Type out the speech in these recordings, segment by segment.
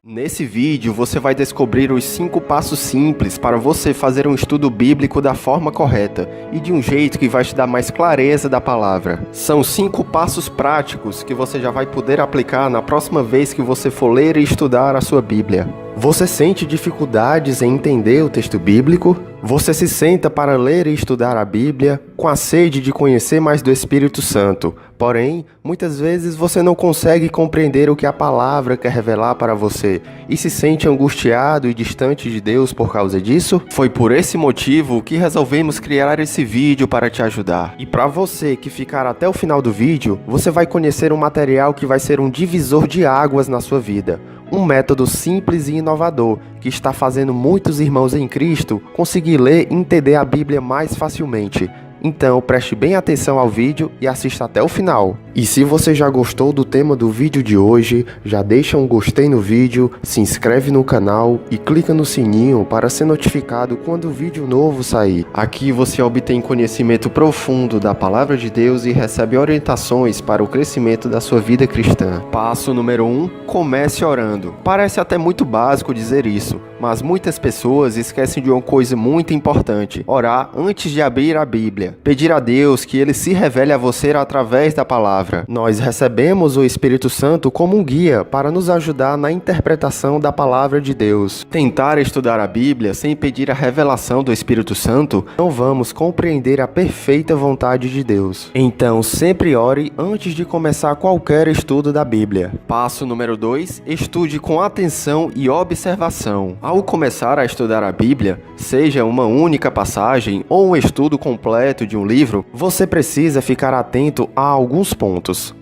Nesse vídeo você vai descobrir os 5 passos simples para você fazer um estudo bíblico da forma correta e de um jeito que vai te dar mais clareza da palavra. São 5 passos práticos que você já vai poder aplicar na próxima vez que você for ler e estudar a sua Bíblia. Você sente dificuldades em entender o texto bíblico? Você se senta para ler e estudar a Bíblia com a sede de conhecer mais do Espírito Santo. Porém, muitas vezes você não consegue compreender o que a palavra quer revelar para você e se sente angustiado e distante de Deus por causa disso? Foi por esse motivo que resolvemos criar esse vídeo para te ajudar. E para você que ficar até o final do vídeo, você vai conhecer um material que vai ser um divisor de águas na sua vida. Um método simples e inovador que está fazendo muitos irmãos em Cristo conseguir ler e entender a Bíblia mais facilmente. Então preste bem atenção ao vídeo e assista até o final. E se você já gostou do tema do vídeo de hoje, já deixa um gostei no vídeo, se inscreve no canal e clica no sininho para ser notificado quando o vídeo novo sair. Aqui você obtém conhecimento profundo da Palavra de Deus e recebe orientações para o crescimento da sua vida cristã. Passo número 1, comece orando. Parece até muito básico dizer isso, mas muitas pessoas esquecem de uma coisa muito importante: orar antes de abrir a Bíblia. Pedir a Deus que Ele se revele a você através da palavra. Nós recebemos o Espírito Santo como um guia para nos ajudar na interpretação da palavra de Deus. Tentar estudar a Bíblia sem pedir a revelação do Espírito Santo, não vamos compreender a perfeita vontade de Deus. Então, sempre ore antes de começar qualquer estudo da Bíblia. Passo número 2, estude com atenção e observação. Ao começar a estudar a Bíblia, seja uma única passagem ou um estudo completo de um livro, você precisa ficar atento a alguns pontos.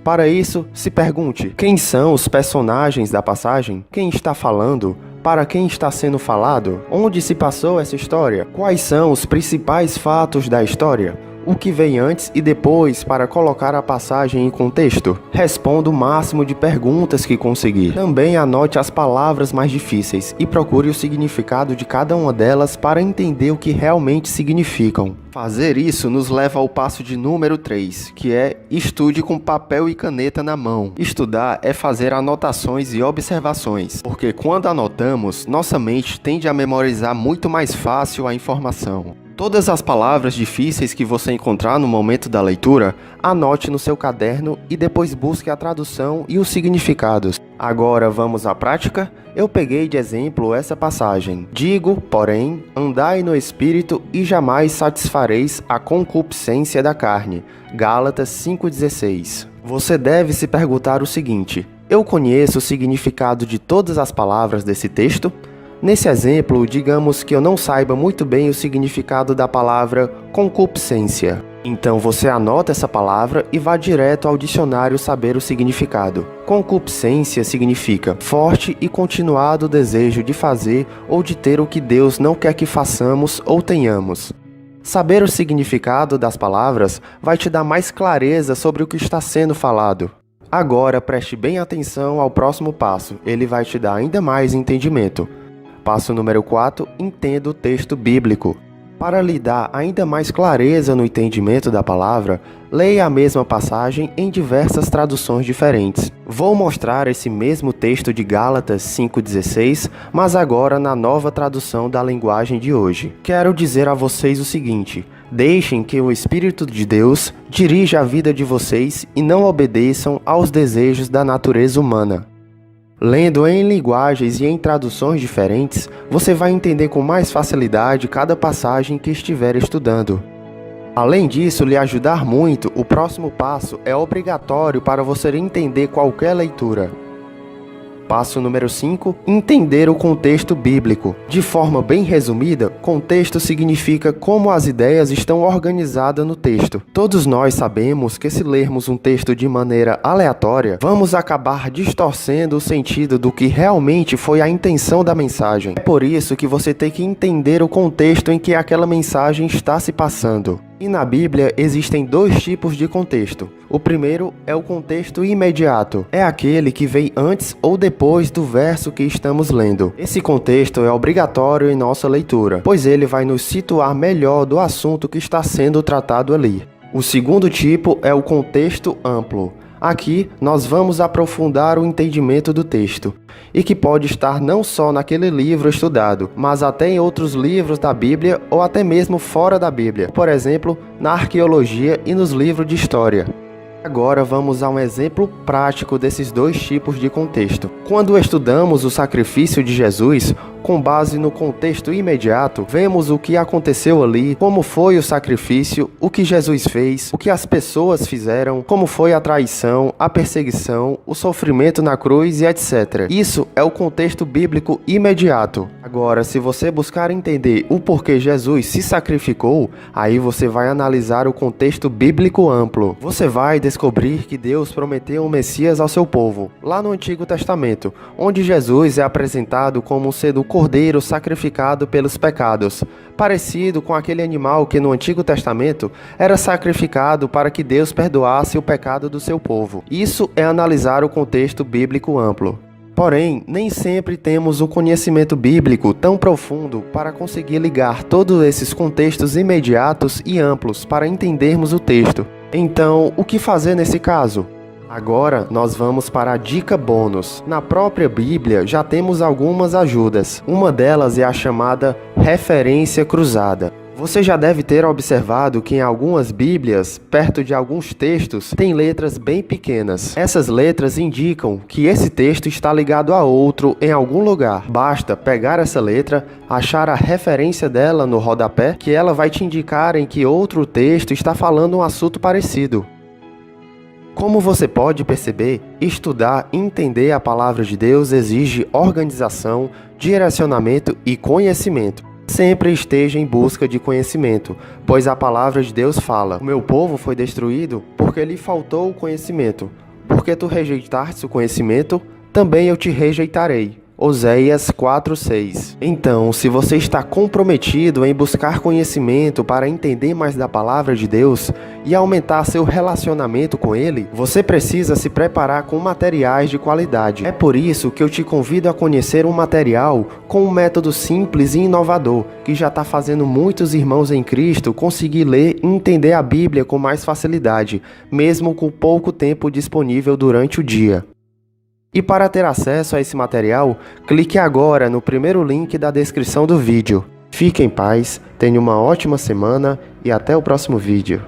Para isso, se pergunte: quem são os personagens da passagem? Quem está falando? Para quem está sendo falado? Onde se passou essa história? Quais são os principais fatos da história? O que vem antes e depois para colocar a passagem em contexto? Responda o máximo de perguntas que conseguir. Também anote as palavras mais difíceis e procure o significado de cada uma delas para entender o que realmente significam. Fazer isso nos leva ao passo de número 3, que é estude com papel e caneta na mão. Estudar é fazer anotações e observações, porque quando anotamos, nossa mente tende a memorizar muito mais fácil a informação. Todas as palavras difíceis que você encontrar no momento da leitura, anote no seu caderno e depois busque a tradução e os significados. Agora vamos à prática? Eu peguei de exemplo essa passagem. Digo, porém, andai no Espírito e jamais satisfareis a concupiscência da carne. Gálatas 5,16. Você deve se perguntar o seguinte: eu conheço o significado de todas as palavras desse texto? Nesse exemplo, digamos que eu não saiba muito bem o significado da palavra concupiscência. Então você anota essa palavra e vá direto ao dicionário saber o significado. Concupiscência significa forte e continuado desejo de fazer ou de ter o que Deus não quer que façamos ou tenhamos. Saber o significado das palavras vai te dar mais clareza sobre o que está sendo falado. Agora preste bem atenção ao próximo passo, ele vai te dar ainda mais entendimento. Passo número 4, entenda o texto bíblico. Para lhe dar ainda mais clareza no entendimento da palavra, leia a mesma passagem em diversas traduções diferentes. Vou mostrar esse mesmo texto de Gálatas 5,16, mas agora na nova tradução da linguagem de hoje. Quero dizer a vocês o seguinte: deixem que o Espírito de Deus dirija a vida de vocês e não obedeçam aos desejos da natureza humana. Lendo em linguagens e em traduções diferentes, você vai entender com mais facilidade cada passagem que estiver estudando. Além disso, lhe ajudar muito, o próximo passo é obrigatório para você entender qualquer leitura. Passo número 5, entender o contexto bíblico. De forma bem resumida, contexto significa como as ideias estão organizadas no texto. Todos nós sabemos que se lermos um texto de maneira aleatória, vamos acabar distorcendo o sentido do que realmente foi a intenção da mensagem. É por isso que você tem que entender o contexto em que aquela mensagem está se passando. E na Bíblia existem 2 tipos de contexto. O primeiro é o contexto imediato. É aquele que vem antes ou depois do verso que estamos lendo. Esse contexto é obrigatório em nossa leitura, pois ele vai nos situar melhor do assunto que está sendo tratado ali. O segundo tipo é o contexto amplo. Aqui nós vamos aprofundar o entendimento do texto, e que pode estar não só naquele livro estudado, mas até em outros livros da Bíblia ou até mesmo fora da Bíblia, por exemplo, na arqueologia e nos livros de história. Agora vamos a um exemplo prático desses dois tipos de contexto. Quando estudamos o sacrifício de Jesus, com base no contexto imediato, vemos o que aconteceu ali, como foi o sacrifício, o que Jesus fez, o que as pessoas fizeram, como foi a traição, a perseguição, o sofrimento na cruz e etc. Isso é o contexto bíblico imediato. Agora, se você buscar entender o porquê Jesus se sacrificou, aí você vai analisar o contexto bíblico amplo. Você vai descobrir que Deus prometeu um Messias ao seu povo, lá no Antigo Testamento, onde Jesus é apresentado como sendo o cordeiro sacrificado pelos pecados, parecido com aquele animal que no Antigo Testamento era sacrificado para que Deus perdoasse o pecado do seu povo. Isso é analisar o contexto bíblico amplo. Porém, nem sempre temos um conhecimento bíblico tão profundo para conseguir ligar todos esses contextos imediatos e amplos para entendermos o texto. Então, o que fazer nesse caso? Agora nós vamos para a dica bônus. Na própria Bíblia já temos algumas ajudas. Uma delas é a chamada referência cruzada. Você já deve ter observado que em algumas Bíblias, perto de alguns textos, tem letras bem pequenas. Essas letras indicam que esse texto está ligado a outro em algum lugar. Basta pegar essa letra, achar a referência dela no rodapé, que ela vai te indicar em que outro texto está falando um assunto parecido. Como você pode perceber, estudar e entender a palavra de Deus exige organização, direcionamento e conhecimento. Sempre esteja em busca de conhecimento, pois a palavra de Deus fala: o meu povo foi destruído porque lhe faltou o conhecimento. Porque tu rejeitaste o conhecimento, também eu te rejeitarei. Oséias 4:6. Então, se você está comprometido em buscar conhecimento para entender mais da palavra de Deus e aumentar seu relacionamento com Ele, você precisa se preparar com materiais de qualidade. É por isso que eu te convido a conhecer um material com um método simples e inovador, que já está fazendo muitos irmãos em Cristo conseguir ler e entender a Bíblia com mais facilidade, mesmo com pouco tempo disponível durante o dia. E para ter acesso a esse material, clique agora no primeiro link da descrição do vídeo. Fique em paz, tenha uma ótima semana e até o próximo vídeo.